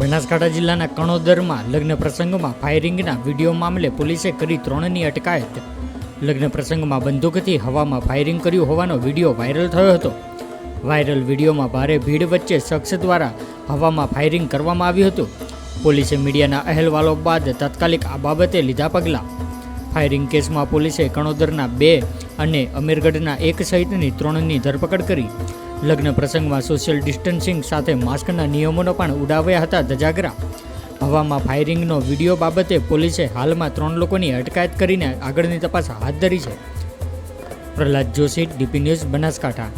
બનાસકાંઠા જિલ્લાના કણોદરમાં લગ્ન પ્રસંગમાં ફાયરિંગના વિડીયો મામલે પોલીસે કરી 3ની અટકાયત। લગ્ન પ્રસંગમાં બંદૂકથી હવામાં ફાયરિંગ કર્યું હોવાનો વિડીયો વાયરલ થયો હતો। વાયરલ વિડીયોમાં ભારે ભીડ વચ્ચે શખ્સ દ્વારા હવામાં ફાયરિંગ કરવામાં આવ્યું હતું। પોલીસે મીડિયાના અહેવાલો બાદ તાત્કાલિક આ બાબતે લીધા પગલાં। ફાયરિંગ કેસમાં પોલીસે કણોદરના 2 અને અમીરગઢના 1 સહિતની 3ની ધરપકડ કરી। લગ્ન પ્રસંગમાં સોશિયલ ડિસ્ટન્સિંગ સાથે માસ્કના નિયમોનો પણ ઉડાવ્યા હતા ધજાગરા। હવામાં ફાયરિંગનો વિડીયો બાબતે પોલીસે હાલમાં 3 લોકોની અટકાયત કરીને આગળની તપાસ હાથ ધરી છે। Prahlad Joshi, DP news, Banaskantha.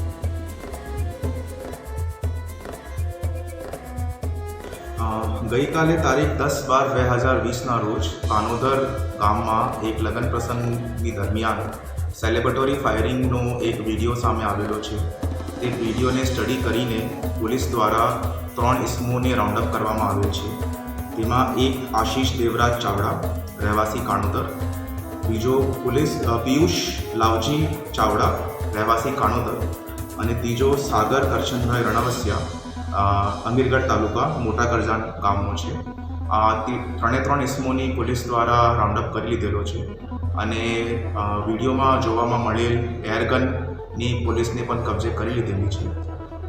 ગઈકાલે તારીખ 10/12/2020ના રોજ કાનોદર ગામમાં એક લગ્ન પ્રસંગની દરમિયાન સેલિબ્રેટરી ફાયરિંગનો એક વિડીયો સામે આવેલો છે। તે વિડીયોને સ્ટડી કરીને પોલીસ દ્વારા 3 ઇસમોને રાઉન્ડઅપ કરવામાં આવ્યો છે। તેમાં એક આશીષ દેવરાજ ચાવડા, રહેવાસી કાનોદર, બીજો પિયુષ લાવજી ચાવડા, રહેવાસી કાનોદર, અને ત્રીજો સાગર કરશનભાઈ રણવસિયા, અમીરગઢ તાલુકા મોટા કરજાન ગામનો છે। આ 3 ઇસમોની પોલીસ દ્વારા રાઉન્ડઅપ કરી લીધેલો છે અને વિડીયોમાં જોવામાં મળેલ એરગનની પોલીસને પણ કબજે કરી લીધેલી છે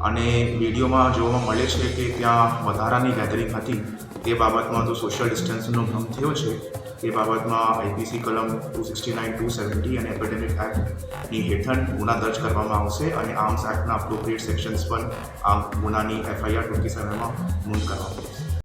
અને વિડીયોમાં જોવામાં મળે છે કે ત્યાં વધારાની ગેધરિંગ હતી। તે બાબતમાં જો સોશિયલ ડિસ્ટન્સનો ભંગ થયો છે તે બાબતમાં આઈપીસી કલમ 269, 270 અને એપિડેમિક એક્ટની હેઠળ ગુના દર્જ કરવામાં આવશે અને આર્મ્સ એક્ટના અપ્રોપ્રિએટ સેક્શન્સ પણ આ ગુનાની FIR 27માં નોંધ કરવામાં આવશે।